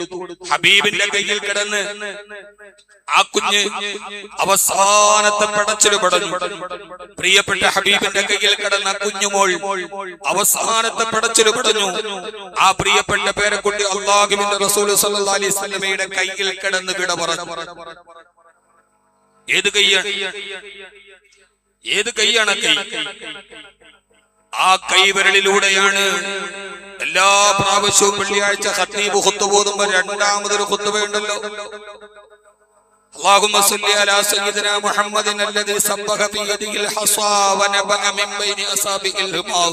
ഹബീബിന്റെ കയ്യിൽ കിടന്ന് ആ കുഞ്ഞ് അവസാനത്തെ പടച്ചില് പടഞ്ഞു. പ്രിയപ്പെട്ട ഹബീബിന്റെ കയ്യിൽ കിടന്ന കുഞ്ഞുമോൾ അവസാനത്തെ പടച്ചില് പടഞ്ഞു. ആ പ്രിയപ്പെട്ട പേരക്കുട്ടി അല്ലാഹുവിന്റെ റസൂൽ സ്വല്ലല്ലാഹു അലൈഹി വസല്ലമയുടെ കയ്യിൽ കിടന്ന് വിട പറഞ്ഞു. ഏത് കൈയാണ്? ഏത് കൈയാണ്? കൈ. ആ കൈവിരലിലൂടെയാണ് എല്ലാ പ്രാവശ്യവും വെള്ളിയാഴ്ച ഖത്തീബ് ഖുത്ബ ഓതുമ്പോൾ രണ്ടാമതൊരു ഖുത്ബയുണ്ടല്ലോ, اللهم صل على سيدنا محمد الذي سبح في يده الحصى ونبأ من بين أصابع الرمال.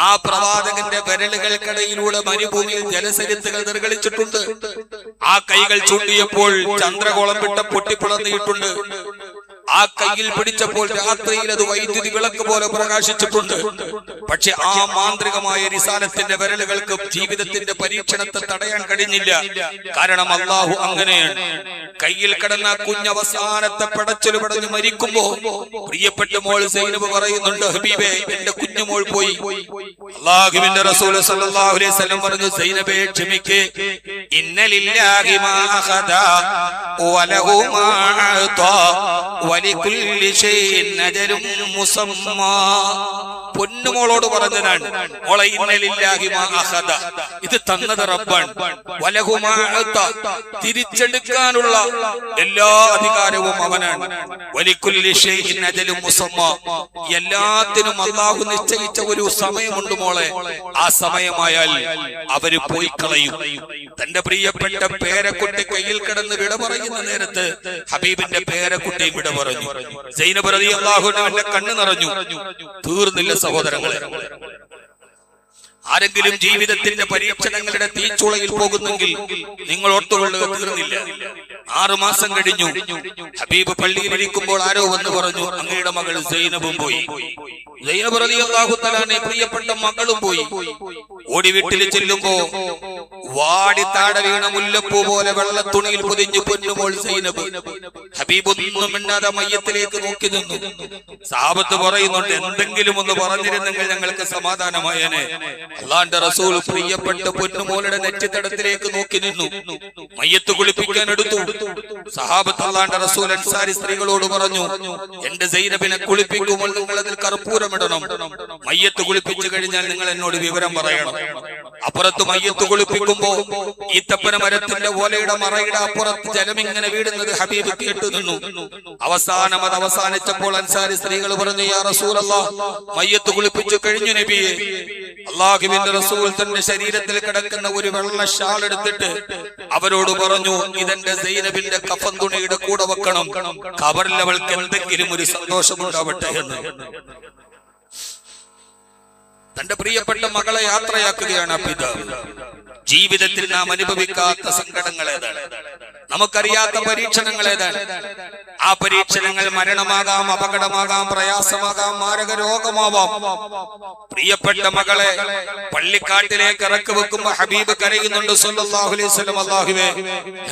ആ പ്രവാചകന്റെ വിരലുകൾക്കിടയിലൂടെ മരുഭൂമിയിൽ ജലസരിത്തുകൾ നിർഗളിച്ചിട്ടുണ്ട്. ആ കൈകൾ ചൂണ്ടിയപ്പോൾ ചന്ദ്രകോളം വിട്ട പൊട്ടിപ്പിളർന്നിട്ടുണ്ട്. ആ കയ്യിൽ പിടിച്ചപ്പോൾ രാത്രിയിൽ അത് വൈദ്യുതി വിളക്ക് പോലെ പ്രകാശിച്ചിട്ടുണ്ട്. പക്ഷെ ആ മാന്ത്രികമായ റിസാലത്തിന്റെ വിരലുകൾക്ക് ജീവിതത്തിന്റെ പരീക്ഷണത്തെ തടയാൻ കഴിഞ്ഞില്ല. കാരണം അല്ലാഹു അങ്ങനെയാണ്. കയ്യിൽ കിടന്ന കുഞ്ഞവസാനത്തെ പടച്ചല് പടഞ്ഞ് മരിക്കുമ്പോ പ്രിയപ്പെട്ട മോൾ സൈനബ് പറയുന്നുണ്ട്, ഹബീബേ എന്റെ കുഞ്ഞുമോൾ പോയി. അല്ലാഹുവിന്റെ റസൂൽ സ്വല്ലല്ലാഹു അലൈഹി വസല്ലം പറഞ്ഞു, സൈനബേ ക്ഷമിക്കേ, ഇന്ന ലില്ലാഹി മാ അഖദ വലഹു മാ അതാ വലികുല്ലി ഷൈഇൻ അജലുൻ മുസമ്മാ. പൊന്നുമോളോട് പറഞ്ഞതാണ്, മോളെ ഇന്നലില്ലാഹി മാ അഖദ, ഇത് തന്നത് റബ്ബാണ്, വലഹു മാ അത, തിരിച്ചെടുക്കാനുള്ള എല്ലാ അധികാരവും അവനാണ്, വലികുല്ലി ഷൈഇൻ അജലുൻ മുസമ്മ, എല്ലാത്തിനും അല്ലാഹു നിശ്ചയിച്ച ഒരു സമയമുണ്ട് മോളെ, ആ സമയമായാൽ അവര് പോയി കളയും. തന്റെ പ്രിയപ്പെട്ട പേരക്കുട്ടി കയ്യിൽ കിടന്ന് വിട പറയുന്ന നേരത്ത് ഹബീബിന്റെ പേരക്കുട്ടിയും വിട പറഞ്ഞു. സൈനബ് റളിയല്ലാഹു അൻഹയുടെ കണ്ണ് നിറഞ്ഞു. തീർന്നില്ല സഹോദരങ്ങളെ. ആരെങ്കിലും ജീവിതത്തിന്റെ പരീക്ഷണങ്ങളുടെ തീച്ചുളയിൽ പോകുന്നെങ്കിൽ നിങ്ങൾ ഓർത്തുകൊള്ളുക, തീർന്നില്ല. 6 മാസം കഴിഞ്ഞു. ഹബീബ് പള്ളിയിലിരിക്കുമ്പോൾ ആരോ വന്ന് പറഞ്ഞു, അങ്ങയുടെ മകൾ സൈനബും പോയി. സൈനബ് റളിയല്ലാഹു തആല പ്രിയപ്പെട്ട മകളും പോയി. ഓടി വീട്ടിൽ ചെല്ലുമ്പോ വാടി താട വീണ മുല്ലപ്പൂ പോലെ വെള്ളത്തുണിയിൽ പൊതിഞ്ഞു പൊന്നുമോൾ സൈനബ്. ഹബീബ് ഒന്നും മിണ്ടാതെ മയ്യത്തിലേക്ക് നോക്കി നിന്നു. സഹാബത്ത് പറയുന്നുണ്ട്, എന്തെങ്കിലും ഒന്ന് പറഞ്ഞിരുന്നെങ്കിൽ ഞങ്ങൾക്ക് സമാധാനമായേനെ. അല്ലാഹുവിന്റെ റസൂൽ പ്രിയപ്പെട്ട പൊന്നുമോളുടെ നെറ്റിത്തടത്തിലേക്ക് നോക്കി നിന്നു. മയ്യത്ത് കുളിപ്പിക്കാൻ എടുത്തു. സഹാബത്ത് അല്ലാഹുവിന്റെ റസൂൽ അൻസാരി സ്ത്രീകളോട് പറഞ്ഞു, എന്റെ സൈനബിനെ കുളിപ്പിക്കുമ്പോൾ നിങ്ങൾ അതിൽ കർപ്പൂരമിടണം. മയ്യത്ത് കുളിപ്പിച്ചു കഴിഞ്ഞാൽ നിങ്ങൾ എന്നോട് വിവരം പറയണം. അപ്പുറത്ത് മയ്യത്ത് കുളിപ്പിക്കുമ്പോ ഈത്തപ്പന മരത്തിന്റെ ഓലയുടെ മറയുടെ അപ്പുറത്ത് ജലമിങ്ങനെ വീടുന്നത് ഹബീബ് കേട്ടു നിന്നു. അവസാനം അത് അവസാനിച്ചപ്പോൾ അൻസാരി സ്ത്രീകൾ പറഞ്ഞു, യാ റസൂലല്ലാഹ്, മയ്യത്ത് കുളിപ്പിച്ചു കഴിഞ്ഞു നബിയെ. അല്ലാഹുവിന്റെ റസൂൽ തന്റെ ശരീരത്തിൽ കിടക്കുന്ന ഒരു വെള്ള ഷാൾ എടുത്തിട്ട് അവരോട് പറഞ്ഞു, ഇതെന്റെ സൈനബിന്റെ കഫൻ തുണിയുടെ കൂടെ വെക്കണം, ഖബറിൽ അവൾക്ക് എന്തെങ്കിലും ഒരു സന്തോഷമുണ്ടാവട്ടെ എന്ന്. തന്റെ പ്രിയപ്പെട്ട മകളെ യാത്രയാക്കുകയാണ് ആ പിതാവ്. ജീവിതത്തിൽ നാം അനുഭവിക്കാത്ത സങ്കടങ്ങൾ ഏതാണ്? നമുക്കറിയാത്ത പരീക്ഷണങ്ങൾ ഏതാണ്? ആ പരീക്ഷണങ്ങൾ മരണമാകാം, അപകടമാകാം, പ്രയാസമാകാം, മാരക രോഗമാവാം. പ്രിയപ്പെട്ട മകളെ പള്ളിക്കാട്ടിലേക്ക് ഇറക്കി വെക്കുമ്പോ ഹബീബ് കരയുന്നുണ്ട് സല്ലല്ലാഹു അലൈഹി വസല്ലം, അല്ലാഹുവേ,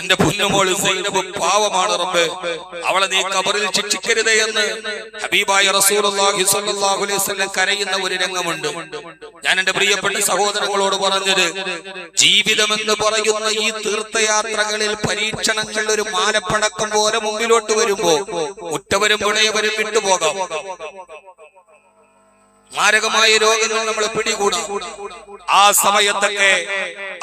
എന്റെ പൊന്നുമോൾ സൈനബ് പാവമാണ് റബ്ബേ, അവളെ നീ ഖബറിൽ ശിക്ഷിക്കരുതേ എന്ന് ഹബീബായ റസൂലുള്ളാഹി സ്വല്ലല്ലാഹു അലൈഹി വസല്ലം കരയുന്ന ഒരു രംഗമുണ്ട്. ഞാൻ എന്റെ പ്രിയപ്പെട്ട സഹോദരങ്ങളോട് പറഞ്ഞത്, ജീവിതമെന്ന് പറയുന്ന ഈ തീർത്ഥയാത്രകളിൽ പരീക്ഷണങ്ങൾ ഒരു മാലപ്പടക്കം പോലെ മുമ്പിലോട്ട് വരുമ്പോ ഉറ്റവരും പുണയവരും വിട്ടുപോകാം. മാരകമായ രോഗങ്ങൾ നമ്മൾ പിടികൂടാം. ആ സമയത്തൊക്കെ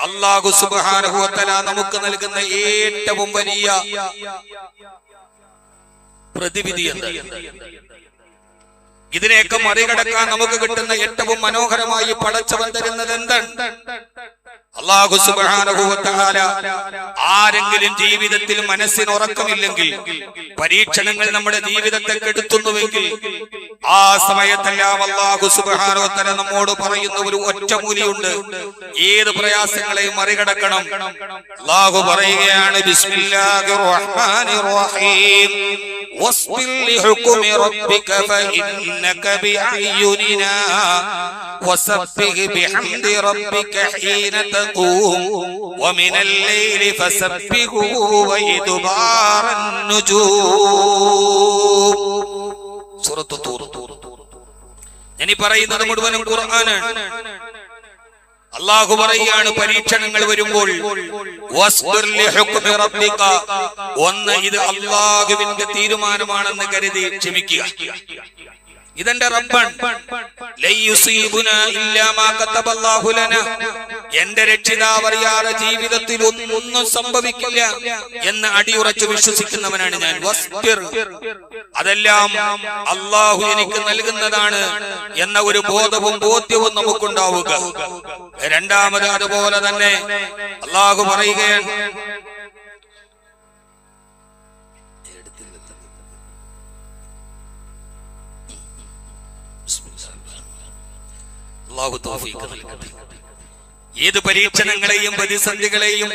അല്ലാഹു സുബ്ഹാനഹു വ തആല നമുക്ക് നൽകുന്ന ഏറ്റവും വലിയ പ്രതിവിധി എന്താണ്? ഇതിനെയൊക്കെ മറികടക്കാൻ നമുക്ക് കിട്ടുന്ന ഏറ്റവും മനോഹരമായി പടച്ചവൻ തരുന്നത് എന്താണ്? അല്ലാഹു സുബ്ഹാനഹു വ തആല ആരെങ്കിലും ജീവിതത്തിൽ മനസ്സിന് ഉറക്കമില്ലെങ്കിൽ, പരീക്ഷണങ്ങൾ നമ്മുടെ ജീവിതത്തെ കെടുത്തുന്നുവെങ്കിൽ, ആ സമയത്തെല്ലാം അല്ലാഹു സുബ്ഹാനഹു വ തആല നമ്മോട് പറയുന്ന ഒരു ഒറ്റമൂലിയുണ്ട്. ഏത് പ്രയാസങ്ങളെയും മറികടക്കണം. അല്ലാഹു പറയുകയാണ്, ബിസ്മില്ലാഹിർ റഹ്മാനിർ റഹീം, വസ്ബിർ ലിഹുക്മി റബ്ബിക ഫഇന്നക ബിഅയ്യുനിനാ വസബ്ബിഹ് ബിഹംദി റബ്ബിക ഹീന തഖൂം വമിനൽ ലൈലി ഫസബ്ബിഹു വഇദ്ബാറൻ നുജൂം. സൂറത്ത് തൂർ. ഞാൻ ഈ പറയുന്നത് മുഴുവനും ഖുർആനാണ്. അല്ലാഹു പറയുകയാണ്, പരീക്ഷണങ്ങൾ വരുമ്പോൾ വസ്ബിർ ലിഹുക്മി റബ്ബിക, ഒന്ന് ഇത് അല്ലാഹുവിന്റെ തീരുമാനമാണെന്ന് കരുതി ക്ഷമിക്കുക. ഇതെന്റെ റബ്ബാണ്. ലയുസീബുനാ ഇല്ലാ മാ കതബല്ലാഹു ലനാ, എന്റെ രക്ഷിതാവ് അറിയാതെ ജീവിതത്തിൽ ഒന്നും സംഭവിക്കില്ല എന്ന് അടിയുറച്ച് വിശ്വസിക്കുന്നവനാണ് ഞാൻ. വസ്ബിർ, അതെല്ലാം അല്ലാഹു എനിക്ക് നൽകുന്നതാണ് എന്ന ഒരു ബോധവും ബോധ്യവും നമുക്കുണ്ടാവുക. രണ്ടാമത് അതുപോലെ തന്നെ അല്ലാഹു പറയുകയാണ്, അല്ലാഹു തൗഫീഖ് നൽകട്ടെ. ഏത് പരീക്ഷണങ്ങളെയും പ്രതിസന്ധികളെയും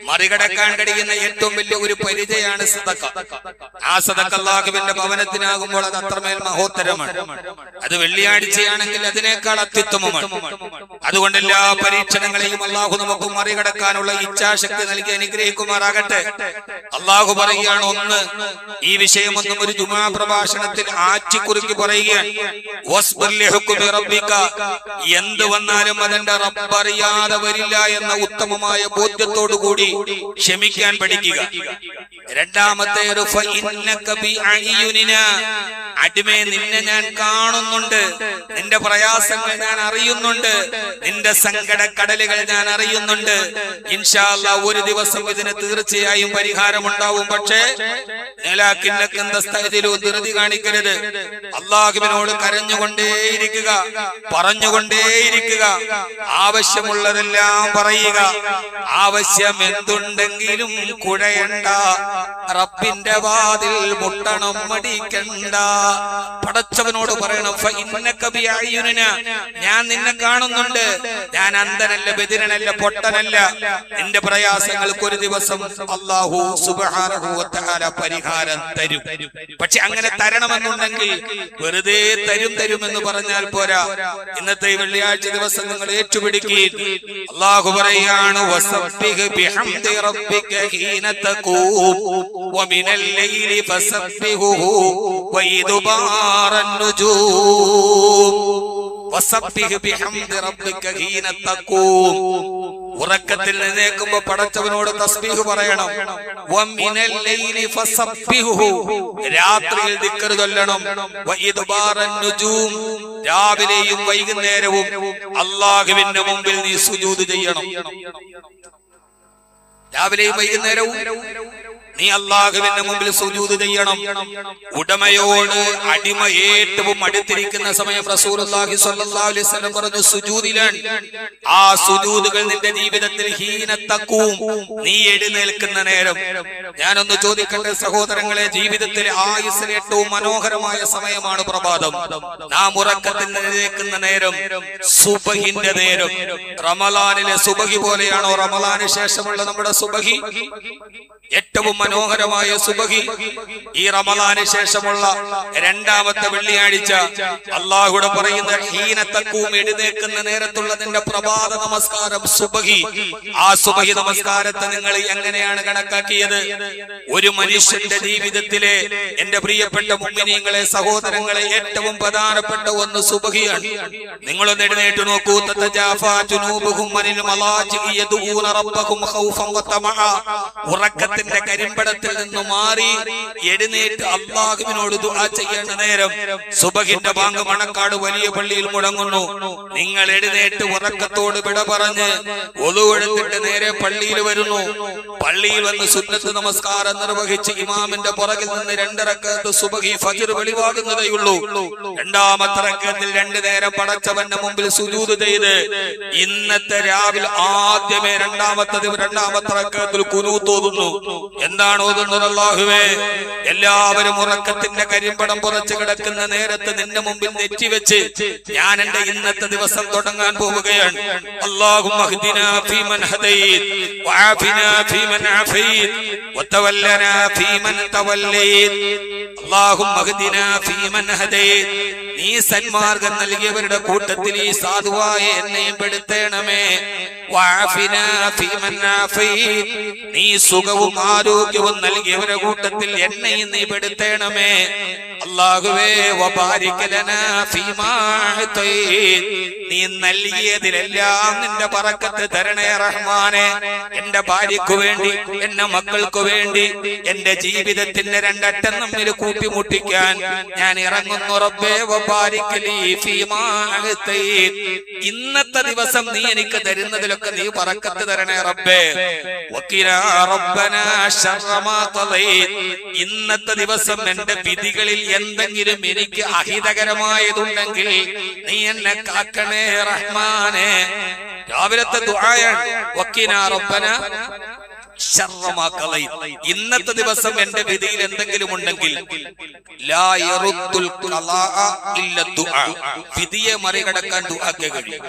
മറികടക്കാൻ കഴിയുന്ന ഏറ്റവും വലിയ ഒരു പരിചയമാണ് സദഖ. ആ സദഖ അല്ലാഹുവിന്റെ ഭവനത്തിനാകുമ്പോൾ അത് അത്രമേൽ മഹോത്തരമാണ്. അത് വെള്ളിയാഴ്ചയാണെങ്കിൽ അതിനേക്കാൾ അത്യുത്തമമാണ്. അതുകൊണ്ട് എല്ലാ പരീക്ഷണങ്ങളെയും അല്ലാഹു നമുക്ക് മറികടക്കാനുള്ള ഇച്ഛാശക്തി നൽകി അനുഗ്രഹിക്കുമാറാകട്ടെ. അല്ലാഹു പറയുകയാണ്, ഒന്ന്, ഈ വിഷയമൊന്നും ഒരു ജുമാ പ്രഭാഷണത്തിൽ ആച്ചിക്കുറുക്കി പറയുകയാണ്. വസ്ബിർ ലിഹുക്മി റബ്ബിക, എന്ത് വന്നാലും അതെന്റെ റബ്ബ് അറിയാതെ വരില്ല എന്ന ഉത്തമമായ ബോധ്യത്തോടു കൂടി ക്ഷമിക്കാൻ പഠിക്കുക. രണ്ടാമത്തെ അടിമേ നിന്നെ ഞാൻ കാണുന്നുണ്ട്, നിന്റെ പ്രയാസങ്ങൾ ഞാൻ അറിയുന്നുണ്ട്, നിന്റെ സങ്കട കടലുകൾ ഞാൻ അറിയുന്നുണ്ട്. ഇൻഷാ അല്ലാഹ് ഒരു ദിവസം ഇതിന് തീർച്ചയായും പരിഹാരമുണ്ടാവും. പക്ഷേ ധൃതി കാണിക്കരുത്. അള്ളാഹുവിനോട് കരഞ്ഞുകൊണ്ടേയിരിക്കുക, പറഞ്ഞുകൊണ്ടേയിരിക്കുക, ആവശ്യമുള്ളതെല്ലാം പറയുക. ആവശ്യം എന്തുണ്ടെങ്കിലും കുഴയണ്ട, റബ്ബിന്റെ വാതിൽ മുട്ടണം മടിക്കണ്ട. പടച്ചവനോട് പറയണം, ഞാൻ നിന്നെ കാണുന്നുണ്ട്, ഞാൻ അന്ധനല്ല, ബദിരനല്ല, പൊട്ടനല്ല. നിന്റെ പ്രയാസങ്ങൾക്ക് ഒരു ദിവസം അല്ലാഹു സുബ്ഹാനഹു വ തആല പരിഹാരം തരും. പക്ഷെ അങ്ങനെ തരണമെന്നുണ്ടെങ്കിൽ വെറുതെ തരുമെന്ന് പറഞ്ഞാൽ പോരാ. ഇന്നത്തെ വെള്ളിയാഴ്ച ദിവസം നിങ്ങൾ ഏറ്റുപിടിക്കുകയും അല്ലാഹു പറയാണ്, വസബ്ബിഹ് ബിഹംദി റബ്ബിക ഹീന തഖൂം വമിനൽ ലൈലി ഫസബ്ബിഹുഹു വഇദ്ബാറൻ നുജൂം. വസബ്ബിഹ് ബിഹംദി റബ്ബിക ഹീന തഖൂം. ഉറക്കത്തിൽ എഴുന്നേൽക്കുമ്പോ പടച്ചവനോട് തസ്ബീഹ് പറയണം. വമിനൽ ലൈലി ഫസബ്ബിഹുഹു, രാത്രിയിൽ ദിക്ർ ചൊല്ലണം. വഇദ്ബാറൻ നുജൂം, രാവിലെയും വൈകുന്നേരവും അല്ലാഹുവിന്റെ മുമ്പിൽ നീ സുജൂദ് ചെയ്യണം. രാവിലെയും വൈകുന്നേരവും നീ അല്ലാഹുവിന്റെ മുമ്പിൽ സുജൂദ് ചെയ്യണം. ഉടമയോട് അടിമ ഏറ്റവും അടുത്തിരിക്കുന്ന സമയം റസൂലുള്ളാഹി സ്വല്ലല്ലാഹു അലൈഹി വസല്ലം പറഞ്ഞു, സുജൂദിലാണ്. ആ സുജൂദുകൾ നിന്റെ ജീവിതത്തിൽ ഹീന തഖൂം, നീ എഴുന്നേൽക്കുന്ന നേരം. ഞാനൊന്ന് ചോദിക്കട്ടെ സഹോദരങ്ങളെ, ജീവിതത്തിലെ ആയുസ്സിലെ ഏറ്റവും മനോഹരമായ സമയമാണ് പ്രഭാതം. നാം ഉറക്കത്തിൽ എഴുന്നേൽക്കുന്ന നേരം, സുബഹിന്റെ നേരം. റമളാനിലെ സുബഹി പോലെയാണോ റമളാന് ശേഷമുള്ള നമ്മുടെ സുബഹി? ഏറ്റവും മനോഹരമായ സുബഹി ഈ റമളാന് ശേഷമുള്ള രണ്ടാമത്തെ വെള്ളിയാഴ്ച. അല്ലാഹുവോട് പറയുന്ന ഹീന തഖൂം, എഴുന്നേൽക്കുന്ന നേരത്തുള്ള നിന്റെ പ്രഭാത നമസ്കാരം സുബഹി. ആ സുബഹി നമസ്കാരത്തെ നിങ്ങൾ എങ്ങനെയാണ് കണക്കാക്കിയത്? ഒരു മനുഷ്യന്റെ ജീവിതത്തിലെ, എന്റെ പ്രിയപ്പെട്ട മുഅ്മിനീങ്ങളെ, സഹോദരങ്ങളെ, ഏറ്റവും പ്രധാനപ്പെട്ട ഒന്ന് സുബഹിയാണ്. നിങ്ങളൊന്ന് എഴുന്നേറ്റ് നോക്കൂ. തതജാഫാ ജുനൂബുഹും അനിൽ മലാജിഇ യദഊന റബ്ബഹും ഖൗഫൻ വതമഅ. ഉറക്കത്തിന്റെ കരിമ്പടത്തിൽ നിന്ന് മാറി എഴുന്നേറ്റ് അല്ലാഹുവിനോട് ദുആ ചെയ്യേണ്ട നേരം സുബഹിന്റെ ബാങ്ക് മണക്കാട് വലിയ പള്ളിയിൽ മുഴങ്ങുന്നു. നിങ്ങൾ എഴുന്നേറ്റ് ഉറക്കത്തോട് വിട പറഞ്ഞ് ഒളു എടുത്തിട്ട് നേരെ പള്ളിയിൽ വരുന്നു. പള്ളിയിൽ വന്ന് സുന്നത്ത് നമസ്കാരം നിർവഹിച്ച് ഇമാമിന്റെ പുറകിൽ നിന്ന് 2 റക്അത്ത് സുബഹി ഫജ്ർ വെളിവാകുന്നതേയുള്ളൂ. രണ്ടാമത്തെ റക്അത്തിൽ 2 നേരം പടച്ചവന്റെ മുമ്പിൽ സുജൂദ് ചെയ്ത് ഇന്നത്തെ രാവിലെ ആദ്യമേ രണ്ടാമത്തെ റക്അത്തിൽ ഖുനൂത്ത് ഓതുന്നു. എന്താണ് ഓതുന്നത്? അല്ലാഹുവേ, എല്ലാവരും ഉറക്കത്തിന്റെ കരിമ്പടം പുറച്ചു കിടക്കുന്ന നേരത്ത് നിന്റെ മുമ്പിൽ നെറ്റിവെച്ച് ഞാൻ എന്റെ ഇന്നത്തെ ദിവസം തുടങ്ങാൻ പോവുകയാണ്. അല്ലാഹുമ്മ ഹ്ദിനാ ഫീമൻ ഹദൈത് വആഫിനാ ഫീമൻ ആഫൈത് വതവല്ലനാ ഫീമൻ തവല്ലൈത്. അല്ലാഹുമ്മ ഹ്ദിനാ ഫീമൻ ഹദൈത്, നീ സന്മാർഗം നൽകിയവരുടെ കൂട്ടത്തിൽ ഈ സാധുവായ എന്നെയും പെടുത്തേണമേ. വഅഫിനാ ഫീമൻ ആഫൈത്, നീ സുഖവും ആരോഗ്യവും നൽകിയവരുടെ കൂട്ടത്തിൽ എന്നെയും നീ പെടുത്തേണമേ. അല്ലാഹുവേ, വബാരിക് ലനാ ഫീമാ അഅതൈത്, നീ നൽകിയതിലെല്ലാം നിന്റെ ബറക്കത്ത് തരണേ റഹ്മാനെ. എന്റെ ഭാര്യയ്ക്കു വേണ്ടി, എന്റെ മക്കൾക്ക് വേണ്ടി, എന്റെ ജീവിതത്തിന്റെ 2 അറ്റം തമ്മിൽ കൂട്ടിമുട്ടിക്കാൻ ഞാൻ ഇറങ്ങുന്നു. റബ്ബേ, വബാരിക് ലീ ഫീമാ അഅതൈത്, ഇന്നത്തെ ദിവസം നീ എനിക്ക് തരുന്നതിലൊക്കെ നീ ബറക്കത്ത് തരണേ റബ്ബേ. വഖിനാ റബ്ബനാ ശർറ മാ ഖളൈത്, ഇന്നത്തെ ദിവസം എന്റെ വിധികളിൽ എന്തെങ്കിലും എനിക്ക് അഹിതകരമായതുണ്ടെങ്കിൽ നീ എന്നെ കാക്കണേ റഹ്മാനെ. രാവിലത്തെ ദുആയാണ്. വഖിനാ റബ്ബനാ ശർറ മാ ഖളൈത്, ഇന്നത്തെ ദിവസം എന്റെ വിധിയിൽ എന്തെങ്കിലും ഉണ്ടെങ്കിൽ ലാ യറുദ്ദുൽ ഖളാഅ ഇല്ല ദുആ, വിധിയെ മറികടക്കാൻ ദുആക്ക് കഴിയും.